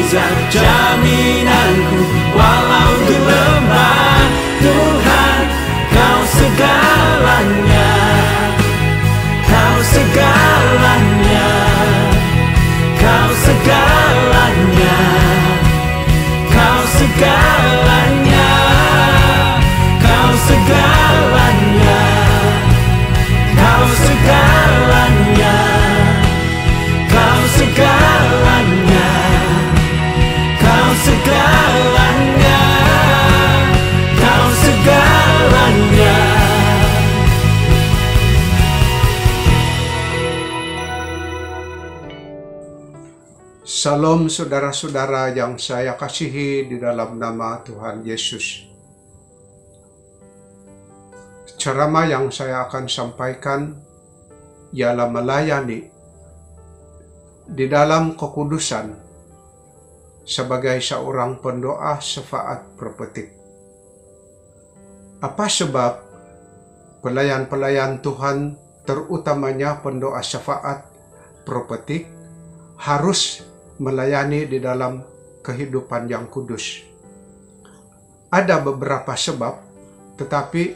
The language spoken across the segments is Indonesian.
mukjizat jaminanku. Walau ku lemah, Tuhan Kau segalanya, Kau segalanya, Kau segalanya, Kau segalanya, Kau segalanya, Kau segalanya, Kau segalanya, Kau segalanya, Kau segalanya. Salam saudara-saudara yang saya kasihi di dalam nama Tuhan Yesus. Ceramah yang saya akan sampaikan ialah melayani di dalam kekudusan sebagai seorang pendoa syafaat profetik. Apa sebab pelayan-pelayan Tuhan, terutamanya pendoa syafaat profetik, harus melayani di dalam kehidupan yang kudus? Ada beberapa sebab, tetapi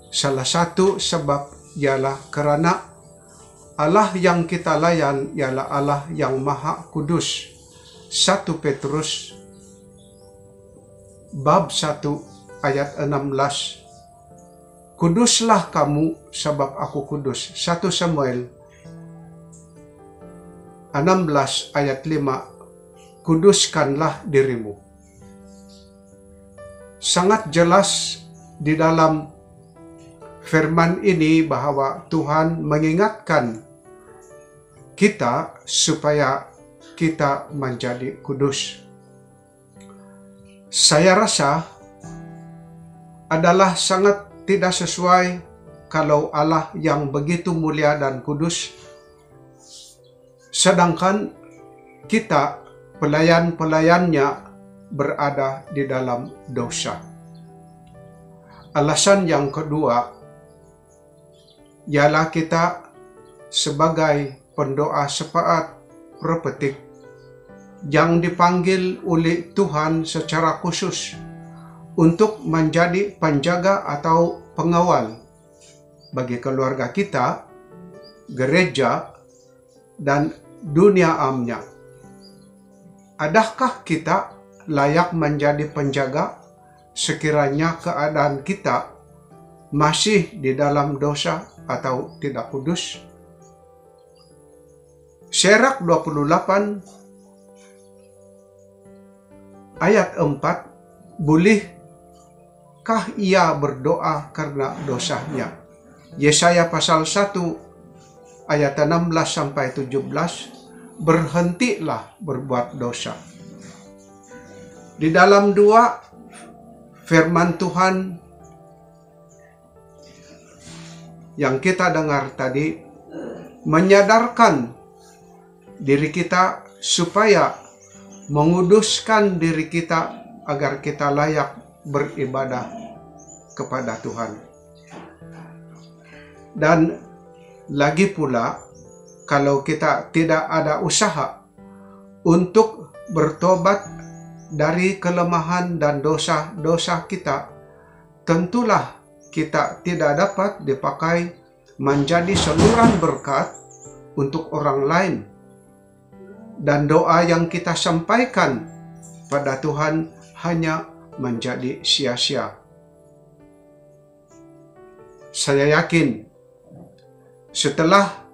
salah satu sebab ialah karena Allah yang kita layan ialah Allah yang Maha Kudus. 1 Petrus bab 1 ayat 16. Kuduslah kamu sebab aku kudus. 1 Samuel 16 ayat 5, kuduskanlah dirimu. Sangat jelas di dalam firman ini bahwa Tuhan mengingatkan kita supaya kita menjadi kudus. Saya rasa adalah sangat tidak sesuai kalau Allah yang begitu mulia dan kudus, sedangkan kita pelayan-pelayannya berada di dalam dosa. Alasan yang kedua ialah kita sebagai pendoa syafaat profetik yang dipanggil oleh Tuhan secara khusus untuk menjadi penjaga atau pengawal bagi keluarga kita, gereja, dan dunia amnya. Adakah kita layak menjadi penjaga sekiranya keadaan kita masih di dalam dosa atau tidak kudus? Sirach 28 ayat 4, bolehkah ia berdoa karena dosanya? Yesaya pasal 1 ayat 16-17, berhentilah berbuat dosa. Di dalam 2 firman Tuhan yang kita dengar tadi, menyadarkan diri kita supaya menguduskan diri kita agar kita layak beribadah kepada Tuhan. Dan lagi pula, kalau kita tidak ada usaha untuk bertobat dari kelemahan dan dosa-dosa kita, tentulah kita tidak dapat dipakai menjadi saluran berkat untuk orang lain. Dan doa yang kita sampaikan pada Tuhan hanya menjadi sia-sia. Saya yakin setelah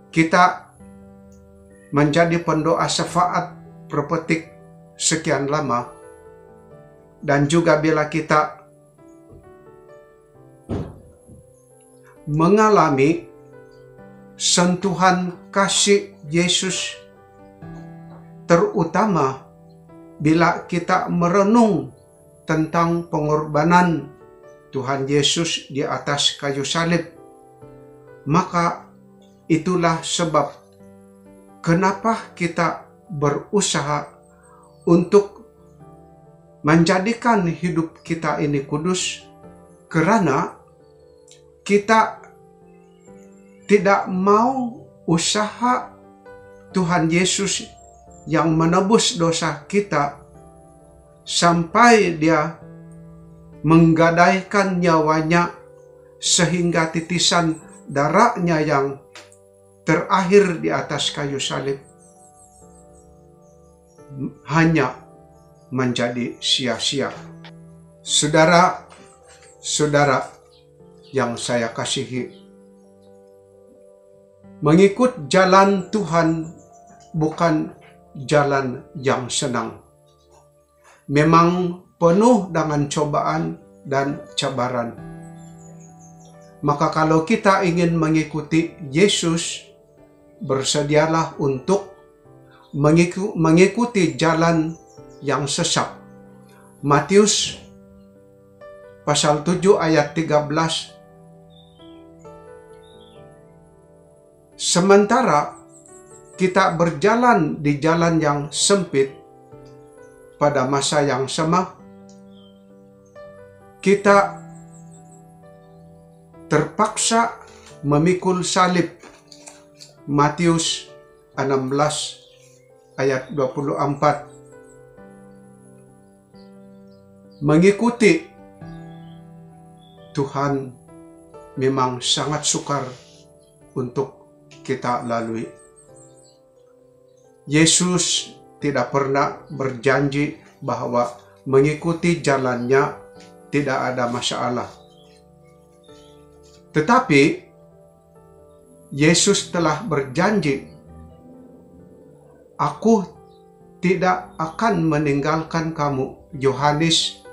kita menjadi pendoa syafaat profetik sekian lama, dan juga bila kita mengalami sentuhan kasih Yesus, terutama bila kita merenung tentang pengorbanan Tuhan Yesus di atas kayu salib, maka itulah sebab kenapa kita berusaha untuk menjadikan hidup kita ini kudus, karena kita tidak mau usaha Tuhan Yesus yang menebus dosa kita sampai dia menggadaikan nyawanya sehingga titisan darahnya yang terakhir di atas kayu salib hanya menjadi sia-sia. Saudara-saudara yang saya kasihi, mengikut jalan Tuhan bukan jalan yang senang. Memang penuh dengan cobaan dan cabaran. Maka kalau kita ingin mengikuti Yesus, bersedialah untuk mengikuti jalan yang sesat. Matius pasal 7 ayat 13. Sementara kita berjalan di jalan yang sempit pada masa yang sama, kita terpaksa memikul salib. Matius 16 ayat 24. Mengikuti Tuhan memang sangat sukar untuk kita lalui. Yesus tidak pernah berjanji bahwa mengikuti jalannya tidak ada masalah. Tetapi Yesus telah berjanji, "Aku tidak akan meninggalkan kamu." Yohanes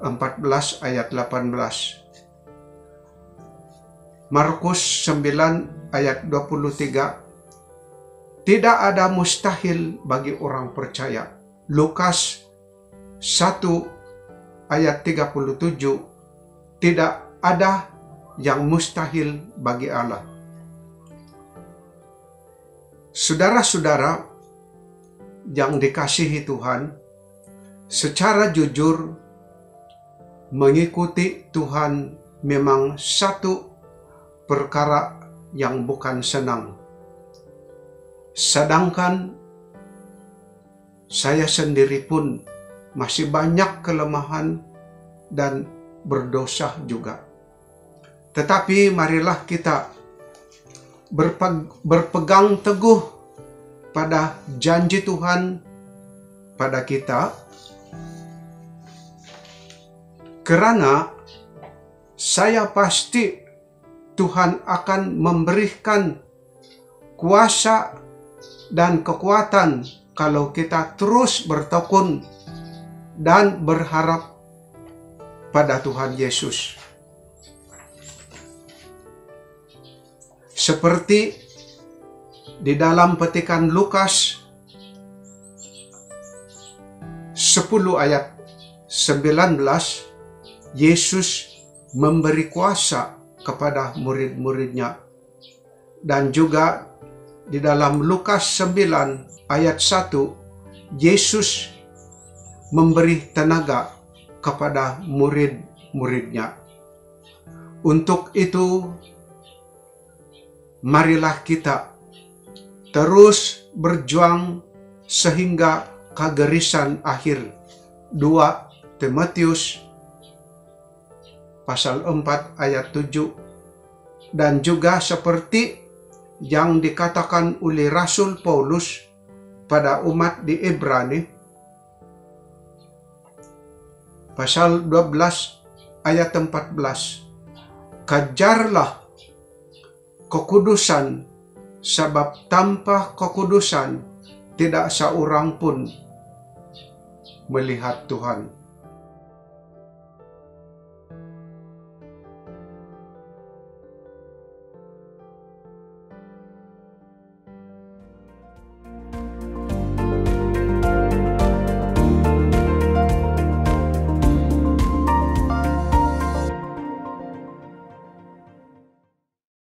14 ayat 18. Markus 9 ayat 23. Tidak ada mustahil bagi orang percaya. Lukas 1 ayat 37. Tidak ada yang mustahil bagi Allah. Saudara-saudara yang dikasihi Tuhan, secara jujur mengikuti Tuhan memang satu perkara yang bukan senang. Sedangkan saya sendiri pun masih banyak kelemahan dan berdosa juga. Tetapi marilah kita berpegang teguh pada janji Tuhan pada kita, karena saya pasti Tuhan akan memberikan kuasa dan kekuatan kalau kita terus bertekun dan berharap pada Tuhan Yesus. Seperti di dalam petikan Lukas 10 ayat 19, Yesus memberi kuasa kepada murid-muridnya. Dan juga di dalam Lukas 9 ayat 1, Yesus memberi tenaga kepada murid-muridnya. Untuk itu, marilah kita terus berjuang sehingga kegerisan akhir. 2 Timotius pasal 4 ayat 7. Dan juga seperti yang dikatakan oleh Rasul Paulus pada umat di Ibrani pasal 12 ayat 14. Kejarlah kekudusan, sebab tanpa kekudusan tidak seorang pun melihat Tuhan.